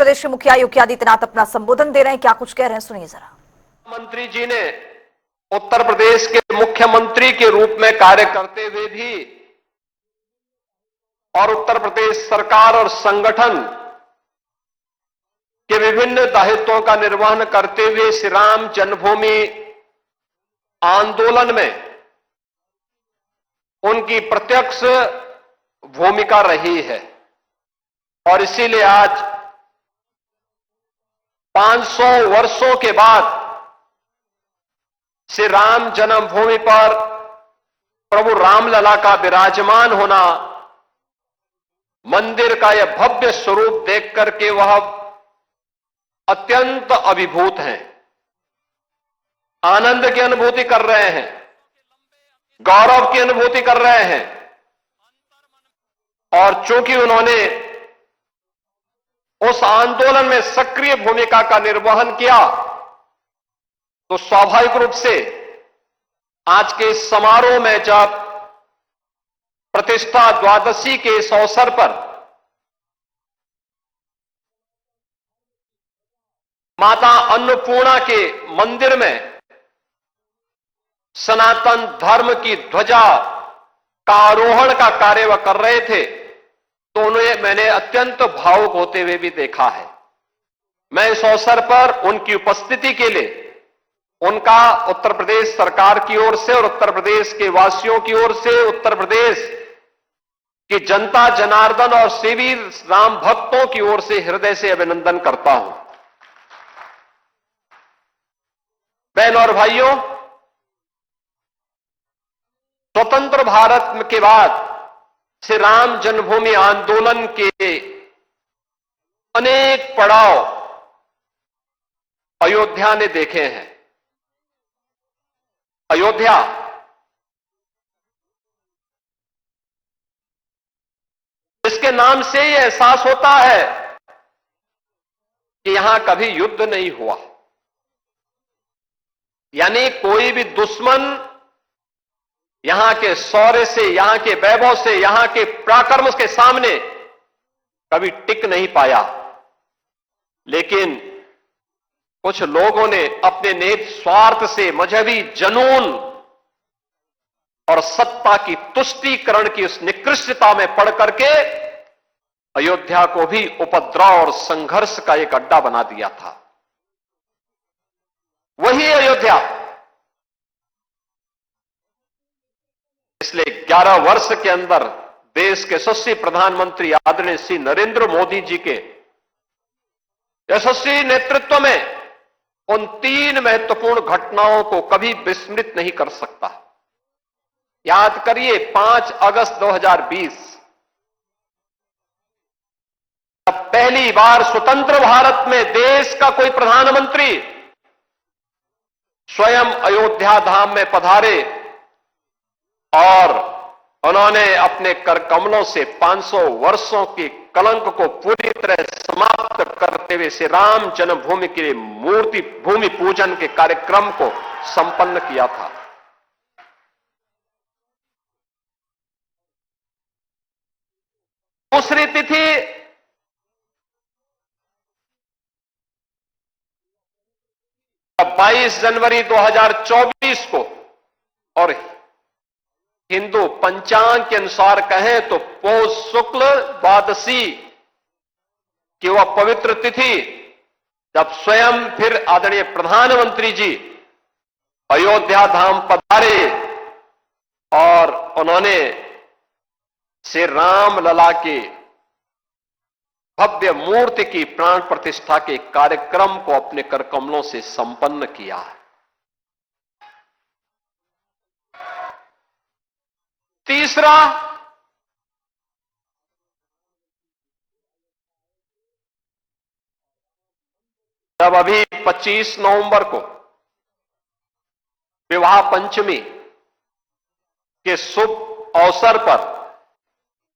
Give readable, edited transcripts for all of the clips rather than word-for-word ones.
प्रदेश के मुखिया योगी आदित्यनाथ अपना संबोधन दे रहे हैं, क्या कुछ कह रहे हैं सुनिए जरा। मंत्री जी ने उत्तर प्रदेश के मुख्यमंत्री के रूप में कार्य करते हुए भी और उत्तर प्रदेश सरकार और संगठन के विभिन्न दायित्वों का निर्वहन करते हुए श्री राम जन्मभूमि आंदोलन में उनकी प्रत्यक्ष भूमिका रही है और इसीलिए आज 500 वर्षों के बाद श्री राम जन्मभूमि पर प्रभु रामलला का विराजमान होना, मंदिर का यह भव्य स्वरूप देख करके वह अत्यंत अभिभूत हैं, आनंद की अनुभूति कर रहे हैं, गौरव की अनुभूति कर रहे हैं। और चूंकि उन्होंने उस आंदोलन में सक्रिय भूमिका का निर्वहन किया, तो स्वाभाविक रूप से आज के इस समारोह में जब प्रतिष्ठा द्वादशी के इस अवसर पर माता अन्नपूर्णा के मंदिर में सनातन धर्म की ध्वजा का आरोहण का कार्य वह कर रहे थे, तो उन्हें मैंने अत्यंत भावुक होते हुए भी देखा है। मैं इस अवसर पर उनकी उपस्थिति के लिए उनका उत्तर प्रदेश सरकार की ओर से और उत्तर प्रदेश के वासियों की ओर से, उत्तर प्रदेश की जनता जनार्दन और सेवी राम भक्तों की ओर से हृदय से अभिनंदन करता हूं। बहन और भाइयों, स्वतंत्र भारत के बाद श्री राम जन्मभूमि आंदोलन के अनेक पड़ाव अयोध्या ने देखे हैं। अयोध्या इसके नाम से यह एहसास होता है कि यहां कभी युद्ध नहीं हुआ, यानी कोई भी दुश्मन यहां के शौर्य से, यहां के वैभव से, यहां के पराक्रम के सामने कभी टिक नहीं पाया। लेकिन कुछ लोगों ने अपने निहित स्वार्थ से, मजहबी जनून और सत्ता की तुष्टीकरण की उस निकृष्टता में पड़ करके अयोध्या को भी उपद्रव और संघर्ष का एक अड्डा बना दिया था। वही अयोध्या पिछले 11 वर्ष के अंदर देश के यशस्वी प्रधानमंत्री आदरणीय श्री नरेंद्र मोदी जी के यशस्वी नेतृत्व में उन 3 महत्वपूर्ण घटनाओं को कभी विस्मृत नहीं कर सकता। याद करिए, 5 अगस्त 2020 तब पहली बार स्वतंत्र भारत में देश का कोई प्रधानमंत्री स्वयं अयोध्या धाम में पधारे और उन्होंने अपने कर कमलों से 500 वर्षों की कलंक को पूरी तरह समाप्त करते हुए श्री राम जन्मभूमि के लिए मूर्ति भूमि पूजन के कार्यक्रम को संपन्न किया था। दूसरी तिथि अब 22 जनवरी 2024 को, और हिंदू पंचांग के अनुसार कहें तो पौष शुक्ल द्वादशी की वह पवित्र तिथि जब स्वयं फिर आदरणीय प्रधानमंत्री जी अयोध्या धाम पधारे और उन्होंने श्री रामलला के भव्य मूर्ति की प्राण प्रतिष्ठा के कार्यक्रम को अपने कर कमलों से संपन्न किया। तीसरा, जब अभी 25 नवंबर को विवाह पंचमी के शुभ अवसर पर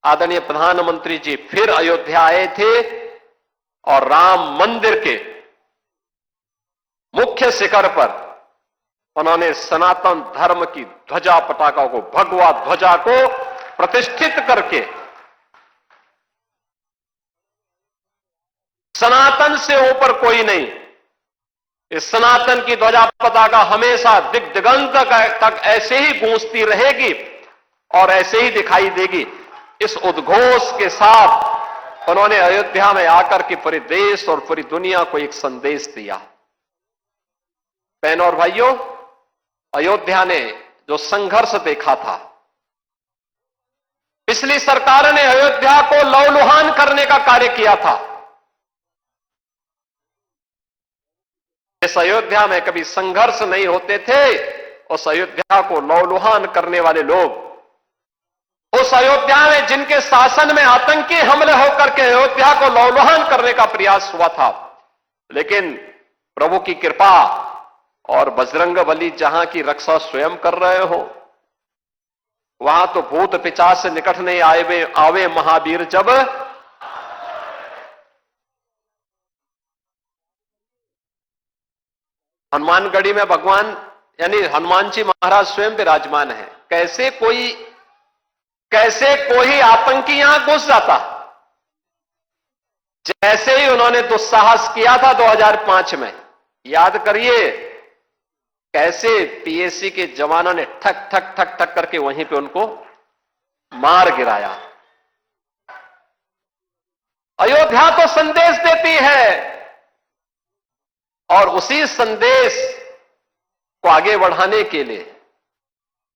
आदरणीय प्रधानमंत्री जी फिर अयोध्या आए थे और राम मंदिर के मुख्य शिखर पर उन्होंने सनातन धर्म की ध्वजा पताका को, भगवा ध्वजा को प्रतिष्ठित करके सनातन से ऊपर कोई नहीं। इस सनातन की ध्वजा पताका हमेशा दिग दिगंत तक ऐसे ही गूंजती रहेगी और ऐसे ही दिखाई देगी। इस उद्घोष के साथ उन्होंने अयोध्या में आकर के पूरे देश और पूरी दुनिया को एक संदेश दिया। बहनों और भाइयों, अयोध्या ने जो संघर्ष देखा था, पिछली सरकार ने अयोध्या को लहूलुहान करने का कार्य किया था। इस अयोध्या में कभी संघर्ष नहीं होते थे, उस अयोध्या को लहूलुहान करने वाले लोग, उस अयोध्या में जिनके शासन में आतंकी हमले होकर के अयोध्या को लहूलुहान करने का प्रयास हुआ था, लेकिन प्रभु की कृपा और बजरंगबली जहां की रक्षा स्वयं कर रहे हो, वहां तो भूत पिशाच से निकट नहीं आवे महावीर जब। हनुमानगढ़ी में भगवान यानी हनुमान जी महाराज स्वयं विराजमान है। कैसे कोई आतंकी यहां घुस जाता, जैसे ही उन्होंने दुस्साहस किया था 2005 में, याद करिए कैसे पीएसी के जवानों ने ठक ठक ठक ठक करके वहीं पे उनको मार गिराया। अयोध्या तो संदेश देती है और उसी संदेश को आगे बढ़ाने के लिए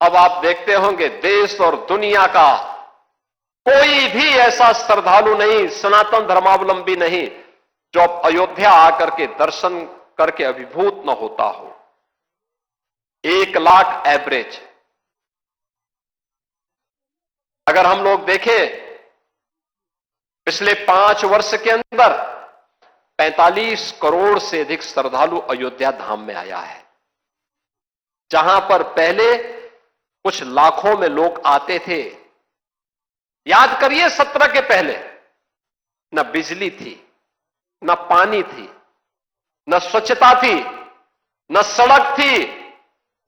अब आप देखते होंगे देश और दुनिया का कोई भी ऐसा श्रद्धालु नहीं, सनातन धर्मावलंबी नहीं, जो अब अयोध्या आकर के दर्शन करके अभिभूत न होता हो। 1 लाख एवरेज अगर हम लोग देखें, पिछले 5 वर्ष के अंदर 45 करोड़ से अधिक श्रद्धालु अयोध्या धाम में आया है। जहां पर पहले कुछ लाखों में लोग आते थे। याद करिए 17 के पहले न बिजली थी, न पानी थी, न स्वच्छता थी, न सड़क थी,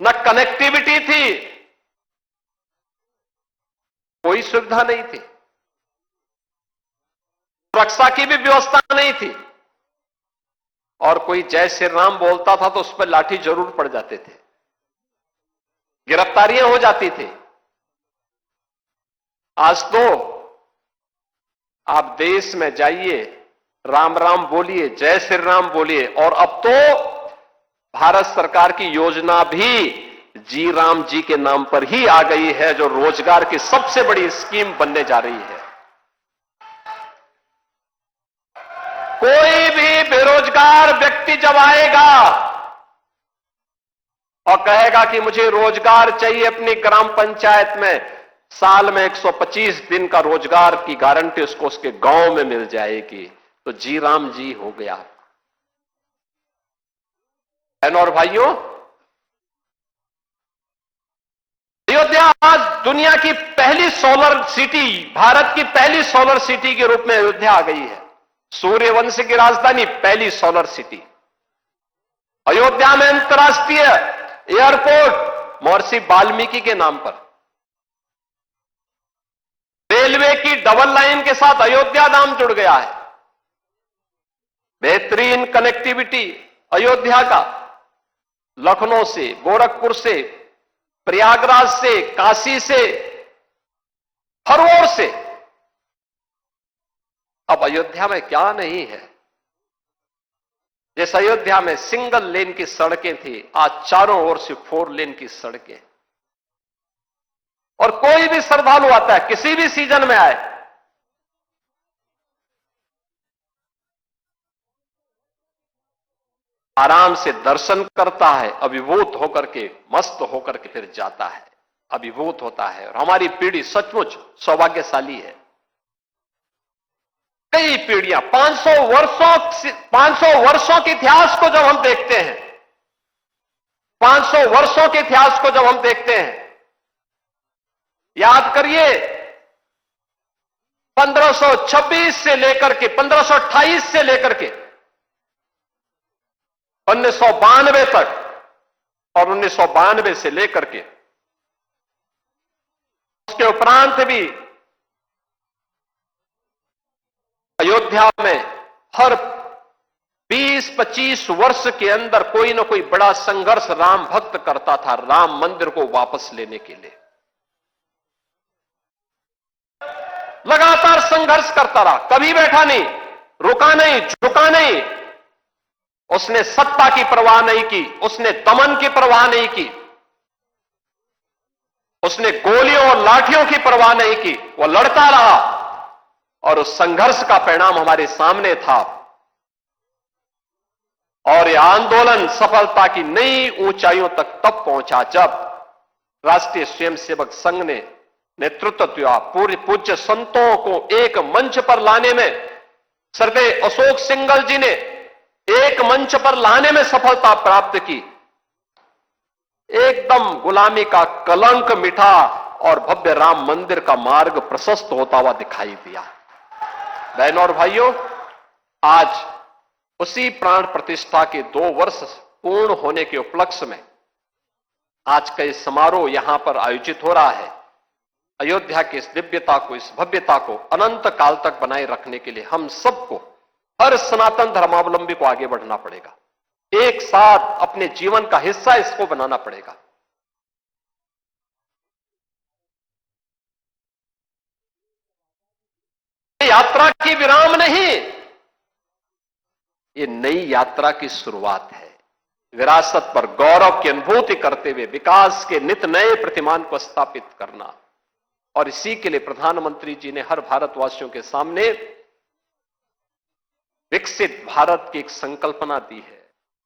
न कनेक्टिविटी थी, कोई सुविधा नहीं थी, सुरक्षा की भी व्यवस्था नहीं थी, और कोई जय श्री राम बोलता था तो उस पर लाठी जरूर पड़ जाते थे, गिरफ्तारियां हो जाती थी। आज तो आप देश में जाइए, राम राम बोलिए, जय श्री राम बोलिए, और अब तो भारत सरकार की योजना भी जी राम जी के नाम पर ही आ गई है, जो रोजगार की सबसे बड़ी स्कीम बनने जा रही है। कोई भी बेरोजगार व्यक्ति जब आएगा और कहेगा कि मुझे रोजगार चाहिए अपनी ग्राम पंचायत में, साल में 125 दिन का रोजगार की गारंटी उसको उसके गांव में मिल जाएगी, तो जी राम जी हो गया। बहनों और भाइयों, अयोध्या आज दुनिया की पहली सोलर सिटी, भारत की पहली सोलर सिटी के रूप में अयोध्या आ गई है। सूर्यवंश की राजधानी, पहली सोलर सिटी। अयोध्या में अंतर्राष्ट्रीय एयरपोर्ट महर्षि वाल्मीकि के नाम पर। रेलवे की डबल लाइन के साथ अयोध्या धाम जुड़ गया है। बेहतरीन कनेक्टिविटी अयोध्या का, लखनऊ से, गोरखपुर से, प्रयागराज से, काशी से, हर ओर से। अब अयोध्या में क्या नहीं है। जिस अयोध्या में सिंगल लेन की सड़कें थी, आज चारों ओर से 4 लेन की सड़कें। और कोई भी श्रद्धालु आता है, किसी भी सीजन में आए, आराम से दर्शन करता है, अभिभूत होकर के, मस्त होकर के फिर जाता है, अभिभूत होता है। और हमारी पीढ़ी सचमुच सौभाग्यशाली है। कई पीढ़ियां, 500 वर्षों के इतिहास को जब हम देखते हैं, 500 वर्षों के इतिहास को जब हम देखते हैं, याद करिए 1526 से लेकर के 1528 से लेकर के 1992 तक, और 1992 से लेकर के उसके उपरांत भी अयोध्या में हर 20-25 वर्ष के अंदर कोई ना कोई बड़ा संघर्ष राम भक्त करता था राम मंदिर को वापस लेने के लिए। लगातार संघर्ष करता रहा, कभी बैठा नहीं, रुका नहीं, झुका नहीं। उसने सत्ता की परवाह नहीं की, उसने दमन की परवाह नहीं की, उसने गोलियों और लाठियों की परवाह नहीं की। वो लड़ता रहा और उस संघर्ष का परिणाम हमारे सामने था। और यह आंदोलन सफलता की नई ऊंचाइयों तक तब पहुंचा जब राष्ट्रीय स्वयंसेवक संघ ने नेतृत्व दिया। पूरे पूज्य संतों को एक मंच पर लाने में स्वर्गीय अशोक सिंघल जी ने एक मंच पर लाने में सफलता प्राप्त की। एकदम गुलामी का कलंक मिटा और भव्य राम मंदिर का मार्ग प्रशस्त होता हुआ दिखाई दिया। बहनों और भाइयों, आज उसी प्राण प्रतिष्ठा के 2 वर्ष पूर्ण होने के उपलक्ष्य में आज का इस समारोह यहां पर आयोजित हो रहा है। अयोध्या की इस दिव्यता को, इस भव्यता को अनंत काल तक बनाए रखने के लिए हम सबको, हर सनातन धर्मावलंबी को आगे बढ़ना पड़ेगा। एक साथ अपने जीवन का हिस्सा इसको बनाना पड़ेगा। यात्रा की विराम नहीं, ये नई यात्रा की शुरुआत है। विरासत पर गौरव की अनुभूति करते हुए विकास के नित नए प्रतिमान को स्थापित करना। और इसी के लिए प्रधानमंत्री जी ने हर भारतवासियों के सामने विकसित भारत की एक संकल्पना दी है।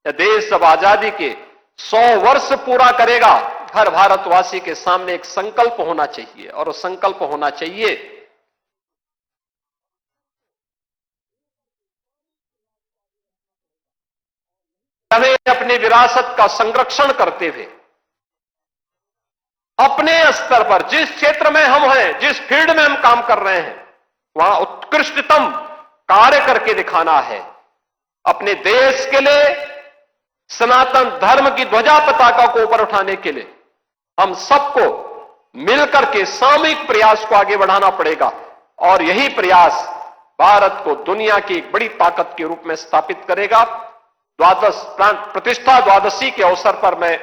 यह देश जब आजादी के 100 वर्ष पूरा करेगा, हर भारतवासी के सामने एक संकल्प होना चाहिए। और वो संकल्प होना चाहिए हमें अपनी विरासत का संरक्षण करते हुए अपने स्तर पर जिस क्षेत्र में हम हैं, जिस फील्ड में हम काम कर रहे हैं, वहां उत्कृष्टतम कार्य करके दिखाना है। अपने देश के लिए, सनातन धर्म की ध्वजा पताका को ऊपर उठाने के लिए हम सबको मिलकर के सामूहिक प्रयास को आगे बढ़ाना पड़ेगा। और यही प्रयास भारत को दुनिया की एक बड़ी ताकत के रूप में स्थापित करेगा। प्राण प्रतिष्ठा द्वादशी के अवसर पर मैं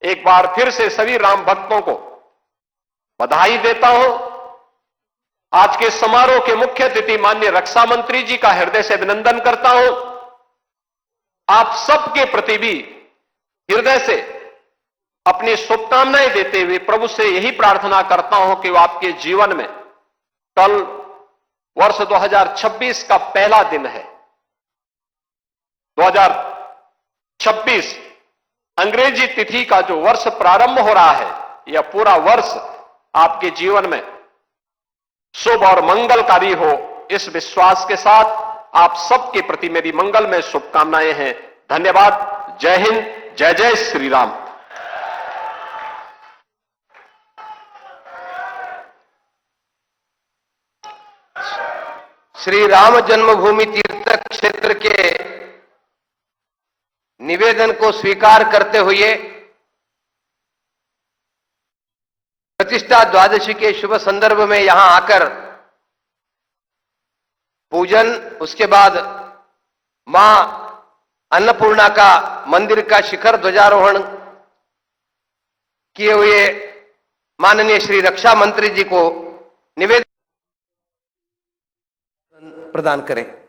एक बार फिर से सभी राम भक्तों को बधाई देता हूं। आज के समारोह के मुख्य अतिथि माननीय रक्षा मंत्री जी का हृदय से अभिनंदन करता हूं। आप सबके प्रति भी हृदय से अपनी शुभकामनाएं देते हुए प्रभु से यही प्रार्थना करता हूं कि वो आपके जीवन में, कल वर्ष 2026 का पहला दिन है। 2026 अंग्रेजी तिथि का जो वर्ष प्रारंभ हो रहा है, यह पूरा वर्ष आपके जीवन में शुभ और मंगलकारी हो, इस विश्वास के साथ आप सबके प्रति मेरी मंगलमय शुभकामनाएं हैं। धन्यवाद। जय हिंद, जय जय श्री राम। श्री राम जन्मभूमि तीर्थ क्षेत्र के निवेदन को स्वीकार करते हुए प्रतिष्ठा द्वादशी के शुभ संदर्भ में यहां आकर पूजन, उसके बाद मां अन्नपूर्णा का मंदिर का शिखर ध्वजारोहण किए हुए माननीय श्री रक्षा मंत्री जी को निवेदन प्रदान करें।